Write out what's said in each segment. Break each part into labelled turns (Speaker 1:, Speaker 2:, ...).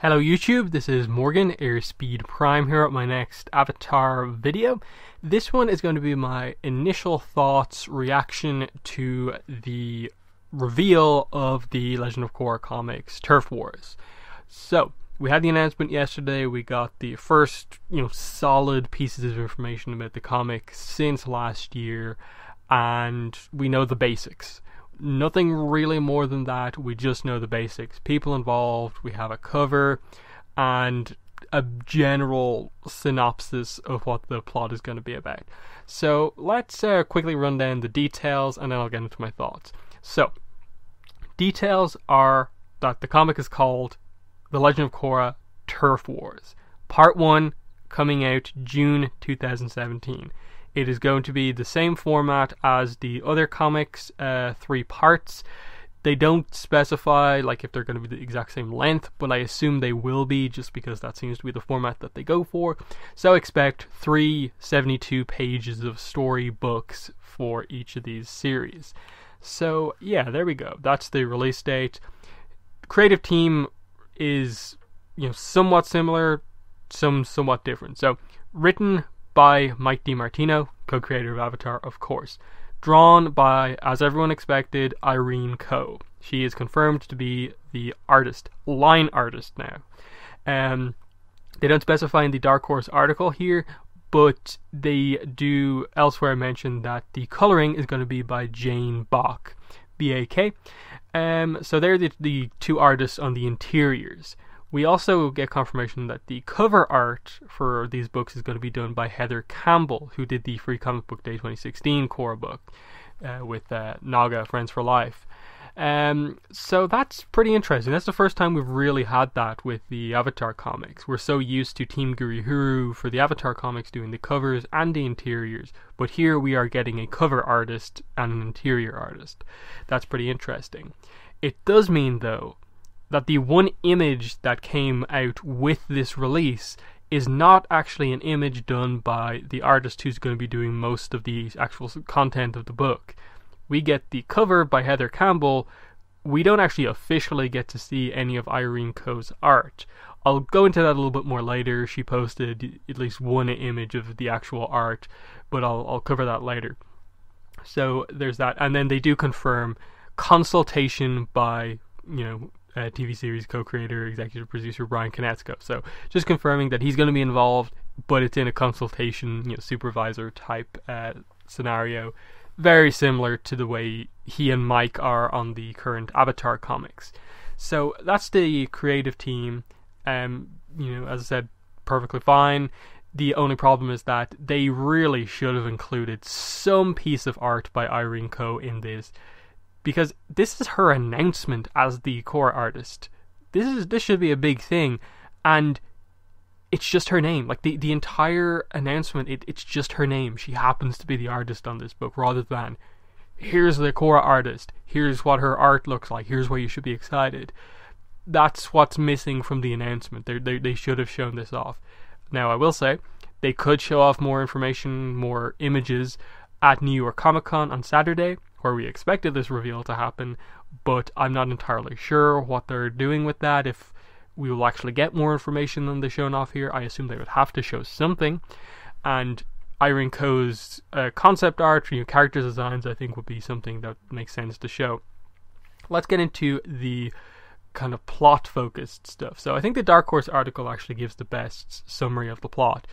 Speaker 1: Hello YouTube, this is Morgan, Airspeed Prime here at my next Avatar video. This one is going to be my initial thoughts, reaction to the reveal of the Legend of Korra comics Turf Wars. So, we had the announcement yesterday, we got the first, solid pieces of information about the comic since last year, and we know the basics. Nothing really more than that, we just know the basics. People involved, we have a cover, and a general synopsis of what the plot is going to be about. So let's quickly run down the details and then I'll get into my thoughts. So, details are that the comic is called The Legend of Korra Turf Wars. Part 1 coming out June 2017. It is going to be the same format as the other comics, 3 parts. They don't specify if they're going to be the exact same length, but I assume they will be just because that seems to be the format that they go for. So expect 3 72 pages of story books for each of these series. So yeah, there we go. That's the release date. Creative team is somewhat similar, somewhat different. So written by Mike DiMartino, co-creator of Avatar, of course. Drawn by, as everyone expected, Irene Coe. She is confirmed to be the artist, line artist now. They don't specify in the Dark Horse article here, but they do elsewhere mention that the coloring is going to be by Jane Bach, B-A-K. So they're the 2 artists on the interiors. We also get confirmation that the cover art for these books is going to be done by Heather Campbell, who did the Free Comic Book Day 2016 Korra book with Naga, Friends for Life. So that's pretty interesting. That's the first time we've really had that with the Avatar comics. We're so used to Team Gurihuru for the Avatar comics doing the covers and the interiors, but here we are getting a cover artist and an interior artist. That's pretty interesting. It does mean, though, that the one image that came out with this release is not actually an image done by the artist who's going to be doing most of the actual content of the book. We get the cover by Heather Campbell. We don't actually officially get to see any of Irene Coe's art. I'll go into that a little bit more later. She posted at least one image of the actual art, but I'll cover that later. So there's that. And then they do confirm consultation by, TV series co-creator, executive producer Brian Konietzko. So just confirming that he's going to be involved, but it's in a consultation, supervisor type scenario, very similar to the way he and Mike are on the current Avatar comics. So that's the creative team. As I said, perfectly fine. The only problem is that they really should have included some piece of art by Irene Coe in this, because this is her announcement as the Korra artist. This should be a big thing, and it's just her name. The entire announcement, it's just her name. She happens to be the artist on this book, rather than here's the Korra artist, here's what her art looks like, here's why you should be excited. That's what's missing from the announcement. They should have shown this off. Now, I will say, they could show off more information, more images at New York Comic Con on Saturday, where we expected this reveal to happen, but I'm not entirely sure what they're doing with that. If we will actually get more information than they're showing off here, I assume they would have to show something. And Irene Coe's concept art, character designs, I think would be something that makes sense to show. Let's get into the kind of plot-focused stuff. So I think the Dark Horse article actually gives the best summary of the plot.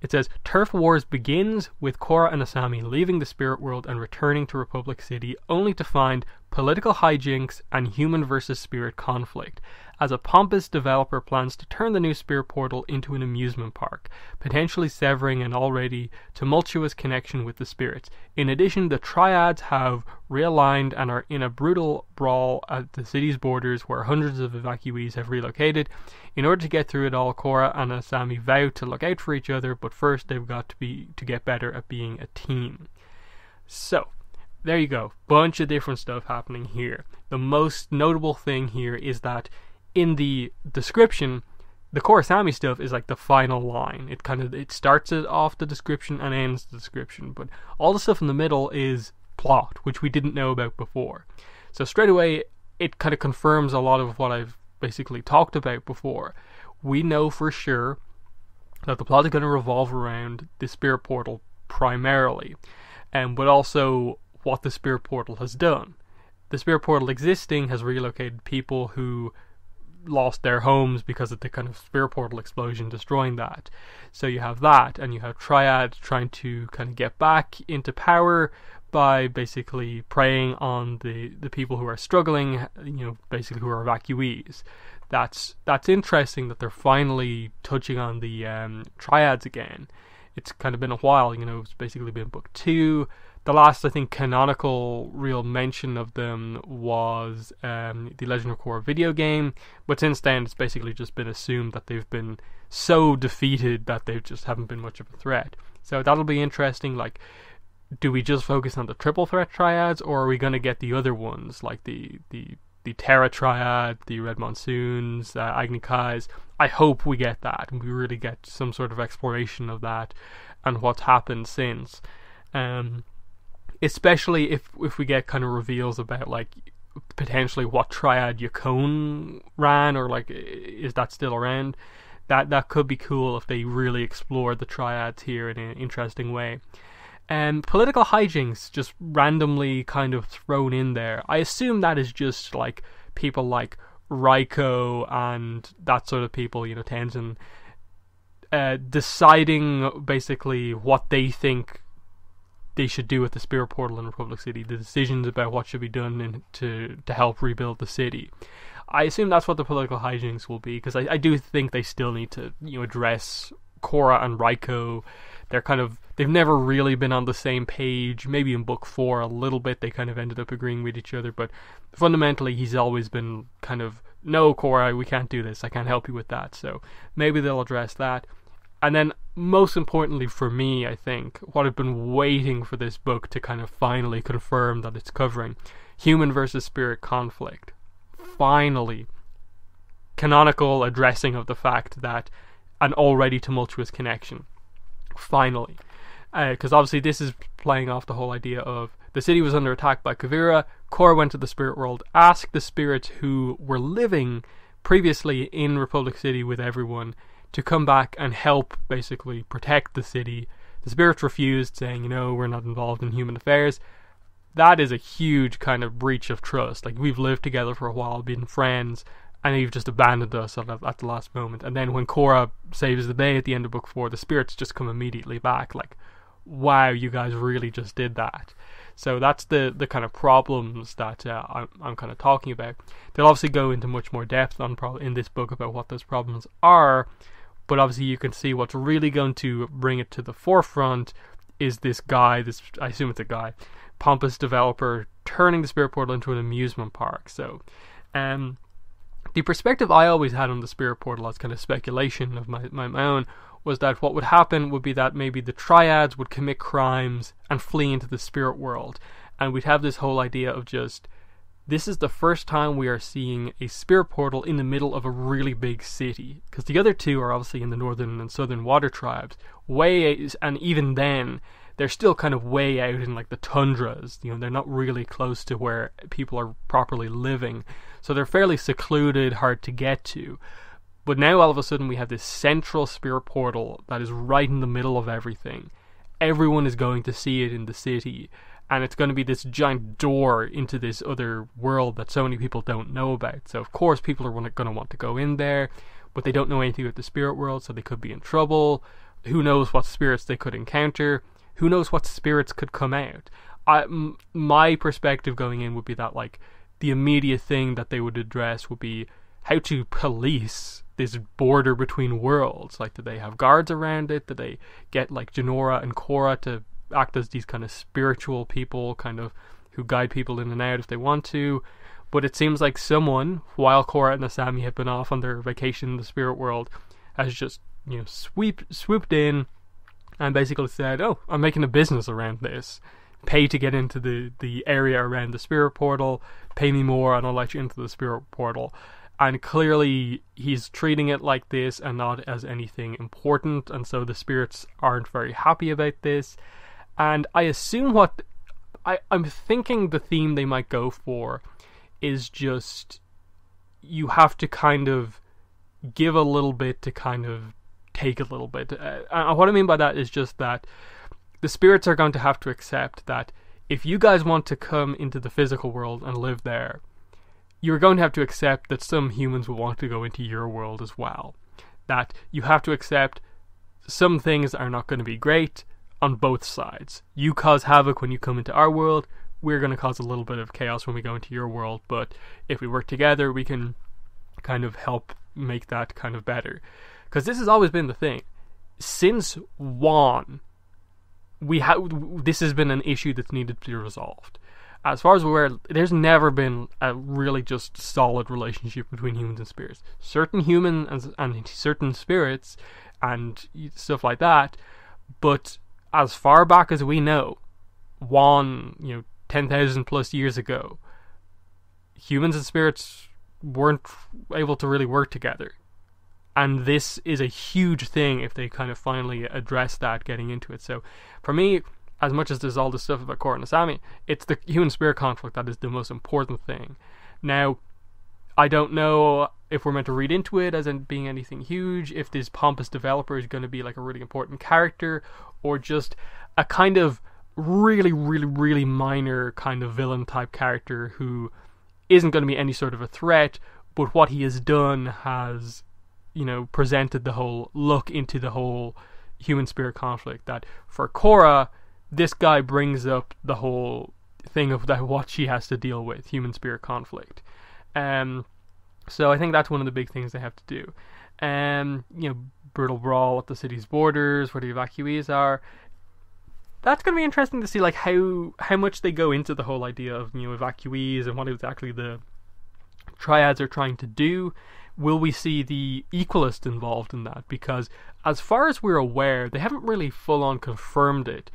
Speaker 1: It says, Turf Wars begins with Korra and Asami leaving the spirit world and returning to Republic City, only to find political hijinks and human versus spirit conflict, as a pompous developer plans to turn the new spirit portal into an amusement park, potentially severing an already tumultuous connection with the spirits. In addition, the Triads have realigned and are in a brutal brawl at the city's borders, where hundreds of evacuees have relocated. In order to get through it all, Korra and Asami vow to look out for each other, but first they've got to get better at being a team. So, there you go. Bunch of different stuff happening here. The most notable thing here is that in the description, the Korra Asami stuff is the final line. It starts it off the description and ends the description, but all the stuff in the middle is plot, which we didn't know about before. So straight away, it kind of confirms a lot of what I've basically talked about before. We know for sure that the plot is going to revolve around the spirit portal primarily, but also what the spirit portal has done. The spirit portal existing has relocated people who lost their homes because of the kind of spirit portal explosion destroying that. So you have that, and you have Triad trying to kind of get back into power by basically preying on the people who are struggling, basically who are evacuees. That's interesting that they're finally touching on the Triads again. It's kind of been a while, it's basically been book 2. The last, I think, canonical real mention of them was the Legend of Korra video game, but since then it's basically just been assumed that they've been so defeated that they just haven't been much of a threat. So that'll be interesting. Like, do we just focus on the triple threat Triads, or are we going to get the other ones, like the Terra Triad, the Red Monsoons, Evacuees? I hope we get that, and we really get some sort of exploration of that and what's happened since. Especially if we get kind of reveals about, like, potentially what Triad Yukon ran, or, like, is that still around? That could be cool if they really explored the Triads here in an interesting way. Political hijinks just randomly kind of thrown in there. I assume that is just, like, people like Marko and that sort of people, Tenzin, deciding basically what they think they should do with the spirit portal in Republic City, the decisions about what should be done to help rebuild the city. I assume that's what the political hijinks will be, because I do think they still need to address Korra and Marko. They've never really been on the same page. Maybe in book 4 a little bit they kind of ended up agreeing with each other, but fundamentally he's always been kind of, no, Korra, we can't do this, I can't help you with that. So maybe they'll address that. And then, most importantly for me, I think, what I've been waiting for this book to kind of finally confirm that it's covering, human versus spirit conflict. Finally, canonical addressing of the fact that an already tumultuous connection. Finally. Because obviously this is playing off the whole idea of the city was under attack by Kavira, Korra went to the spirit world, asked the spirits who were living previously in Republic City with everyone to come back and help basically protect the city. The spirits refused, saying, we're not involved in human affairs. That is a huge kind of breach of trust. Like, we've lived together for a while, been friends, and you've just abandoned us at the last moment. And then when Korra saves the day at the end of book 4, the spirits just come immediately back. Like, wow, you guys really just did that. So that's the kind of problems that I'm kind of talking about. They'll obviously go into much more depth in this book about what those problems are. But obviously you can see what's really going to bring it to the forefront is this guy, I assume it's a guy, pompous developer, turning the spirit portal into an amusement park. So, the perspective I always had on the spirit portal, as kind of speculation of my own, was that what would happen would be that maybe the Triads would commit crimes and flee into the spirit world. And we'd have this whole idea of just, this is the first time we are seeing a spirit portal in the middle of a really big city. Because the other two are obviously in the northern and southern water tribes. And even then, they're still kind of way out in, like, the tundras. They're not really close to where people are properly living. So they're fairly secluded, hard to get to. But now all of a sudden we have this central spirit portal that is right in the middle of everything. Everyone is going to see it in the city. And it's going to be this giant door into this other world that so many people don't know about. So of course people are going to want to go in there, but they don't know anything about the spirit world, so they could be in trouble. Who knows what spirits they could encounter? Who knows what spirits could come out? My perspective going in would be that, like, the immediate thing that they would address would be how to police this border between worlds. Like, do they have guards around it? Do they get, like, Jinora and Korra to act as these kind of spiritual people, kind of, who guide people in and out if they want to? But it seems like someone, while Korra and Asami have been off on their vacation in the spirit world, has just, swooped in and basically said, oh, I'm making a business around this. Pay to get into the area around the spirit portal, pay me more and I'll let you into the spirit portal. And clearly he's treating it like this and not as anything important, and so the spirits aren't very happy about this. And I assume I'm thinking the theme they might go for is just, you have to kind of give a little bit to kind of take a little bit. What I mean by that is just that the spirits are going to have to accept that if you guys want to come into the physical world and live there, you're going to have to accept that some humans will want to go into your world as well. That you have to accept some things are not going to be great on both sides. You cause havoc when you come into our world, we're going to cause a little bit of chaos when we go into your world, but if we work together, we can kind of help make that kind of better. Because this has always been the thing. Since Juan, this has been an issue that's needed to be resolved. As far as we're aware, there's never been a really just solid relationship between humans and spirits. Certain humans and certain spirits and stuff like that, but as far back as we know, 10,000 plus years ago, humans and spirits weren't able to really work together. And this is a huge thing if they kind of finally address that getting into it. So for me, as much as there's all this stuff about Korra and Asami, it's the human spirit conflict that is the most important thing. Now, I don't know if we're meant to read into it as in being anything huge, if this pompous developer is going to be like a really important character, or just a kind of really, really, really minor kind of villain type character who isn't going to be any sort of a threat, but what he has done has, presented the whole look into the whole human spirit conflict. That for Korra, this guy brings up the whole thing of what she has to deal with, human spirit conflict. So I think that's one of the big things they have to do. Brutal brawl at the city's borders, where the evacuees are. That's going to be interesting to see, like how much they go into the whole idea of evacuees and what exactly the triads are trying to do. Will we see the equalist involved in that? Because as far as we're aware, they haven't really full-on confirmed it.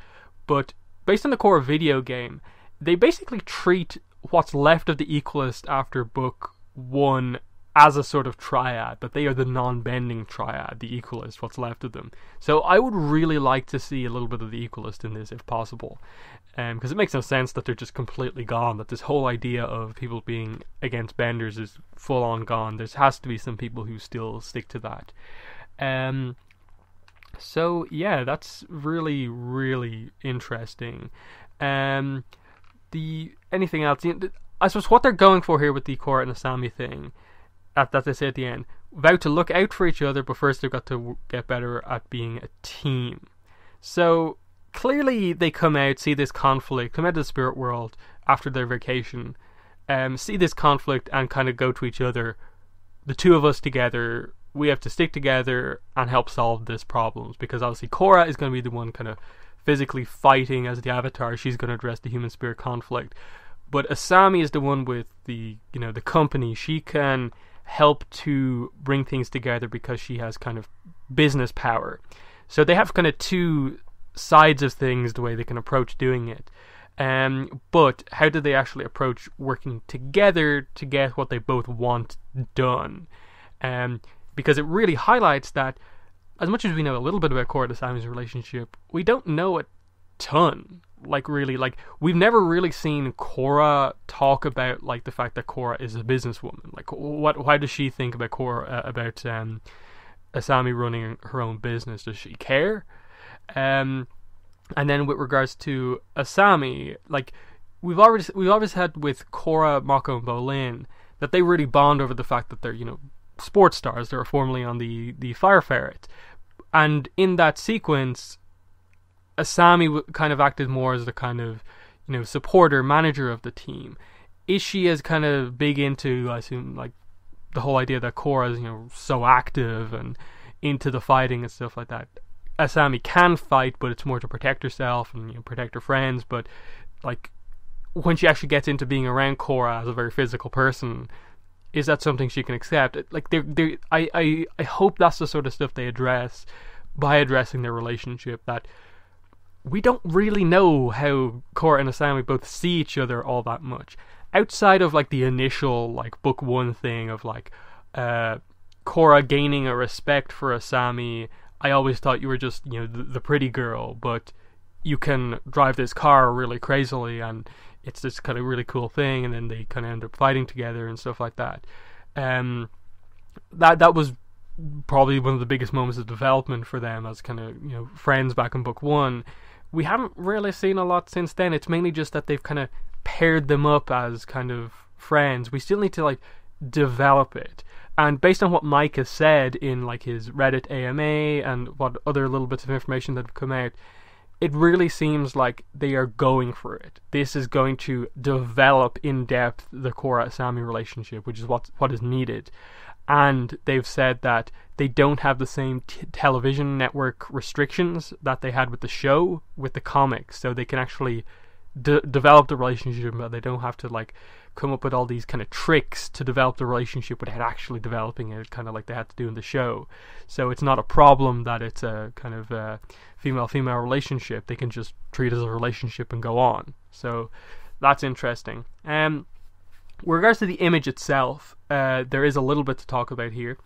Speaker 1: But based on the Korra video game, they basically treat what's left of the equalist after book 1 as a sort of triad, that they are the non-bending triad, the equalist, what's left of them. So I would really like to see a little bit of the equalist in this if possible, because it makes no sense that they're just completely gone, that this whole idea of people being against benders is full on gone. There has to be some people who still stick to that. So yeah, that's really, really interesting. Anything else? I suppose what they're going for here with the Korra and Asami thing, that they say at the end, vow to look out for each other, but first they've got to get better at being a team. So clearly they come out, see this conflict, come out of the spirit world after their vacation, see this conflict and kind of go to each other. The two of us together, we have to stick together and help solve this problems, because obviously Korra is going to be the one kind of physically fighting as the Avatar. She's going to address the human spirit conflict. But Asami is the one with the company. She can help to bring things together because she has kind of business power. So they have kind of two sides of things, the way they can approach doing it. But how do they actually approach working together to get what they both want done? Because it really highlights that as much as we know a little bit about Korra and Asami's relationship, we don't know a ton. We've never really seen Korra talk about the fact that Korra is a businesswoman. Why does she think about Korra, about Asami running her own business? Does she care? And then with regards to Asami, we've always had with Korra, Marko, and Bolin that they really bond over the fact that they're sports stars. They were formerly on the Fire Ferret, and in that sequence, Asami kind of acted more as the kind of, supporter, manager of the team. Is she as kind of big into, I assume, the whole idea that Korra is, so active and into the fighting and stuff like that? Asami can fight, but it's more to protect herself and protect her friends. But when she actually gets into being around Korra as a very physical person, is that something she can accept? I hope that's the sort of stuff they address by addressing their relationship. That we don't really know how Korra and Asami both see each other all that much. Outside of the initial book 1 thing of Korra gaining a respect for Asami. I always thought you were just the pretty girl, but you can drive this car really crazily and it's this kind of really cool thing, and then they kind of end up fighting together and stuff like that. That was probably one of the biggest moments of development for them as kind of, you know, friends back in book 1. We haven't really seen a lot since then. It's mainly just that they've kind of paired them up as kind of friends. We still need to, like, develop it. And based on what Mike has said in, like, his Reddit AMA and what other little bits of information that have come out, it really seems like they are going for it. This is going to develop in depth the Korra-Asami relationship, which is what is needed. And they've said that they don't have the same television network restrictions that they had with the show, with the comics, so they can actually develop the relationship, but they don't have to, like, come up with all these kind of tricks to develop the relationship without actually developing it, kind of like they had to do in the show. So it's not a problem that it's a kind of female-female relationship. They can just treat it as a relationship and go on. So that's interesting. With regards to the image itself, there is a little bit to talk about here.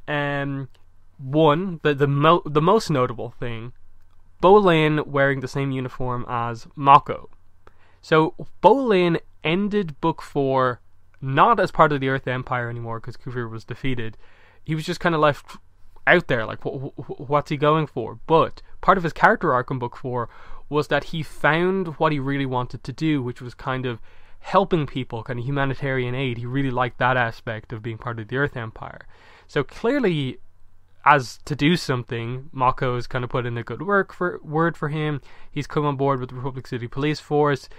Speaker 1: One, the most notable thing, Bolin wearing the same uniform as Marko. So Bolin ended book 4 not as part of the Earth Empire anymore because Kuvir was defeated. He was just kind of left out there, like, what's he going for? But part of his character arc in book 4 was that he found what he really wanted to do, which was kind of helping people, kind of humanitarian aid. He really liked that aspect of being part of the Earth Empire. So clearly, as to do something, Marko has kind of put in a good word for him. He's come on board with the Republic City Police Force.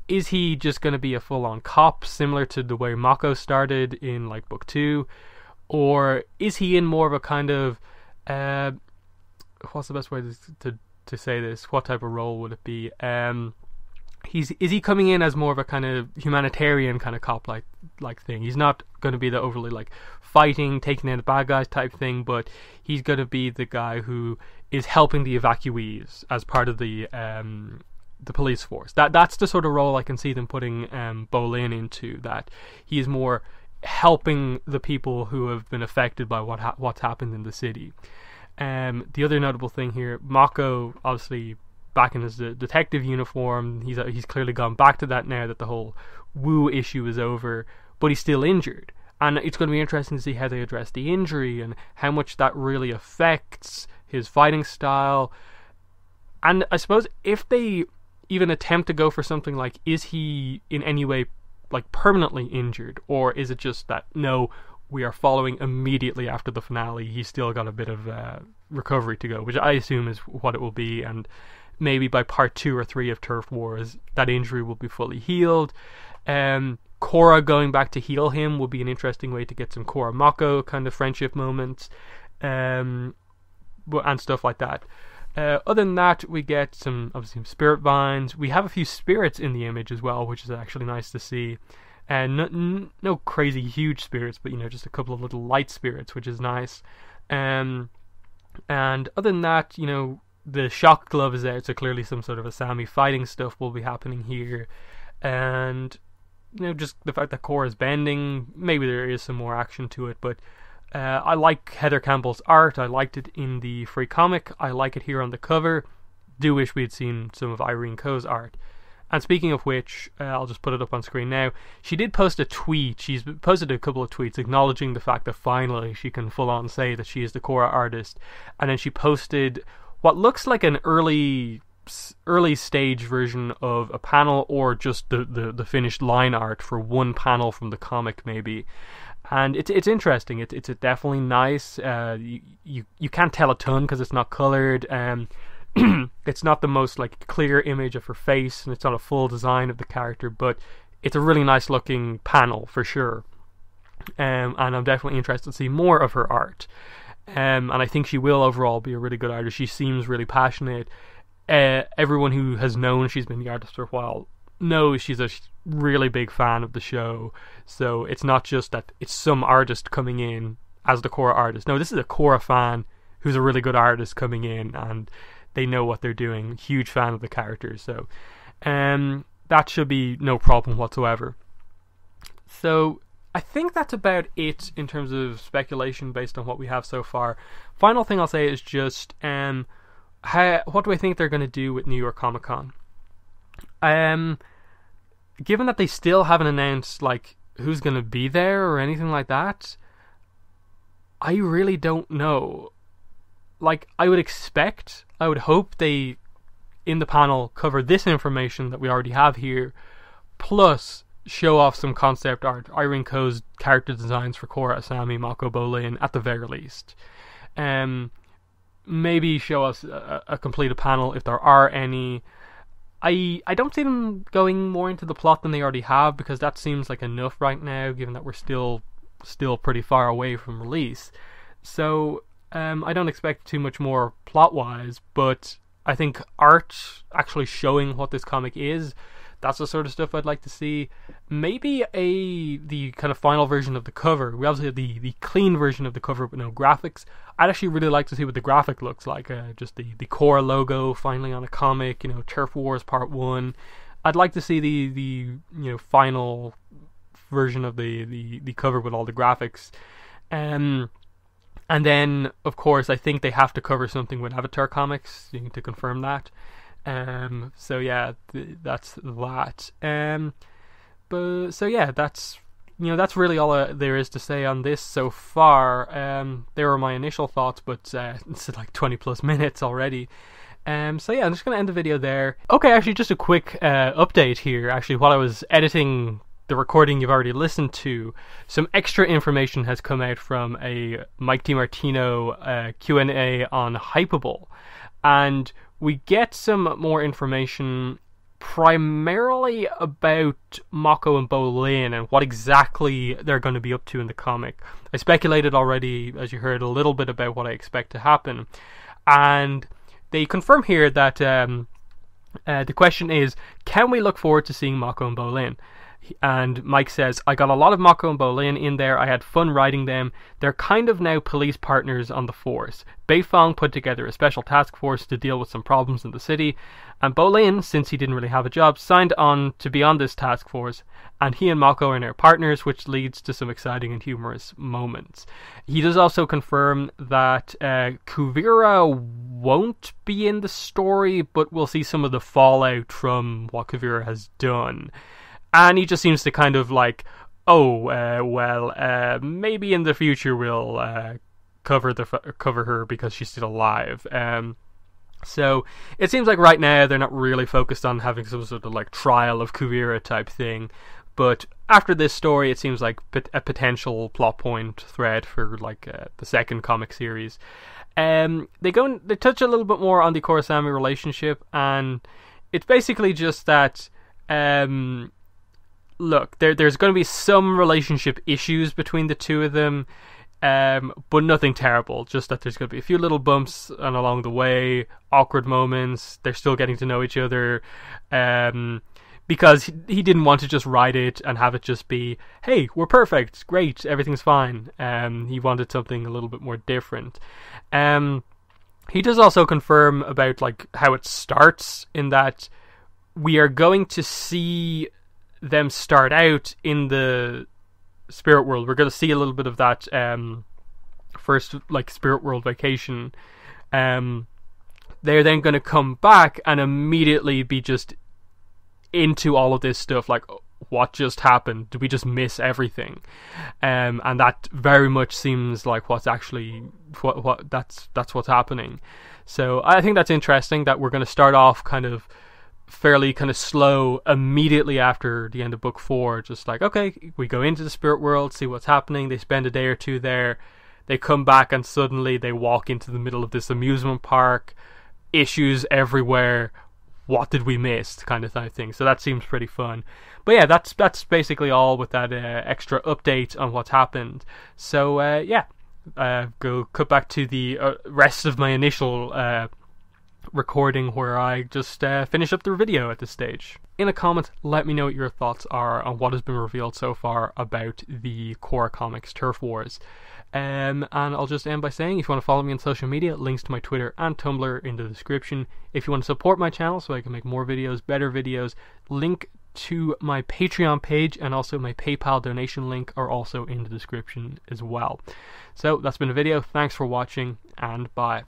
Speaker 1: Is he just going to be a full-on cop, similar to the way Marko started in, like, book 2? Or is he in more of a kind of, what's the best way to say this? What type of role would it be? Is he coming in as more of a kind of humanitarian kind of cop like thing? He's not going to be the overly, like, fighting, taking in the bad guys type thing, but he's going to be the guy who is helping the evacuees as part of the police force. That's the sort of role I can see them putting Bolin into. That he is more helping the people who have been affected by what's happened in the city. The other notable thing here, Marko obviously back in his detective uniform. He's clearly gone back to that now that the whole Wu issue is over, but he's still injured. And it's going to be interesting to see how they address the injury and how much that really affects his fighting style. And I suppose if they even attempt to go for something like, is he in any way, like, permanently injured, or is it just that, no, we are following immediately after the finale, he's still got a bit of recovery to go, which I assume is what it will be, and maybe by part 2 or 3 of Turf Wars, that injury will be fully healed. Korra going back to heal him will be an interesting way to get some Korra Marko kind of friendship moments, and stuff like that. Other than that, we get obviously some spirit vines. We have a few spirits in the image as well, which is actually nice to see. And no crazy huge spirits, but, you know, just a couple of little light spirits, which is nice. And other than that, you know, the shock glove is out, so clearly some sort of Asami fighting stuff will be happening here. And, you know, just the fact that Korra is bending, maybe there is some more action to it, but I like Heather Campbell's art. I liked it in the free comic. I like it here on the cover. Do wish we had seen some of Irene Coe's art. And speaking of which, I'll just put it up on screen now. She did post a tweet. She's posted a couple of tweets acknowledging the fact that finally she can full on say that she is the Korra artist. And then she posted what looks like an early stage version of a panel, or just the finished line art for one panel from the comic maybe. And it's interesting. It's definitely nice. You can't tell a ton because it's not colored. It's not the most, like, clear image of her face, and it's not a full design of the character, but it's a really nice looking panel for sure. And I'm definitely interested to see more of her art. And I think she will overall be a really good artist. She seems really passionate. Everyone who has known she's been the artist for a while knows she's a really big fan of the show. So it's not just that it's some artist coming in as the Korra artist. No, this is a Korra fan who's a really good artist coming in, and they know what they're doing. Huge fan of the characters. So that should be no problem whatsoever. So I think that's about it in terms of speculation based on what we have so far. Final thing I'll say is just what do I think they're going to do with New York Comic Con? Given that they still haven't announced, like, who's going to be there or anything like that, I really don't know. Like, I would hope they, in the panel, cover this information that we already have here, plus show off some concept art, Irene Co's character designs for Korra, Asami, Marko, Bolin, at the very least. Maybe show us a completed panel if there are any. I don't see them going more into the plot than they already have, because that seems like enough right now, given that we're still pretty far away from release. So I don't expect too much more plot-wise, but I think art actually showing what this comic is, that's the sort of stuff I'd like to see. Maybe the kind of final version of the cover. We obviously have the clean version of the cover with no graphics. I'd actually really like to see what the graphic looks like. Just the Korra logo finally on a comic. Turf Wars Part 1. I'd like to see the final version of the cover with all the graphics. And then, of course, I think they have to cover something with Avatar comics. You need to confirm that. So yeah, that's that. That's really all there is to say on this so far. There were my initial thoughts, but it's like 20 plus minutes already. So yeah, I'm just gonna end the video there. Okay, actually, just a quick update here. Actually, while I was editing the recording you've already listened to, some extra information has come out from a Mike DiMartino Q&A on Hypable, and we get some more information primarily about Marko and Bolin and what exactly they're going to be up to in the comic. I speculated already, as you heard, a little bit about what I expect to happen, and they confirm here that the question is, can we look forward to seeing Marko and Bolin? And Mike says, I got a lot of Marko and Bolin in there. I had fun writing them. They're kind of now police partners on the force. Beifong put together a special task force to deal with some problems in the city, and Bolin, since he didn't really have a job, signed on to be on this task force, and he and Marko are now partners, which leads to some exciting and humorous moments. He does also confirm that Kuvira won't be in the story, but we'll see some of the fallout from what Kuvira has done. And he just seems to kind of like, maybe in the future we'll cover her because she's still alive. So it seems like right now they're not really focused on having some sort of like trial of Kuvira type thing. But after this story, it seems like a potential plot point thread for like the second comic series. They touch a little bit more on the Korra-Asami relationship, and it's basically just that. Look, there's going to be some relationship issues between the two of them, but nothing terrible. Just that there's going to be a few little bumps along the way, awkward moments. They're still getting to know each other, because he didn't want to just write it and have it just be, hey, we're perfect, great, everything's fine. He wanted something a little bit more different. He does also confirm about like how it starts, in that we are going to see them start out in the spirit world. We're going to see a little bit of that first like spirit world vacation. They're then going to come back and immediately be just into all of this stuff, like what just happened? Did we just miss everything? And that very much seems like what's actually that's what's happening. So I think that's interesting that we're going to start off kind of fairly kind of slow immediately after the end of book 4, just like, okay, we go into the spirit world, see what's happening, they spend a day or two there, they come back and suddenly they walk into the middle of this amusement park, issues everywhere, what did we miss, kind of thing. So that seems pretty fun. But yeah, that's basically all with that extra update on what's happened. So go cut back to the rest of my initial recording, where I just finish up the video at this stage. In a comment, let me know what your thoughts are on what has been revealed so far about the Korra Comics Turf Wars. And I'll just end by saying, if you want to follow me on social media, links to my Twitter and Tumblr in the description. If you want to support my channel so I can make more videos, better videos, link to my Patreon page and also my PayPal donation link are also in the description as well. So that's been a video. Thanks for watching, and bye.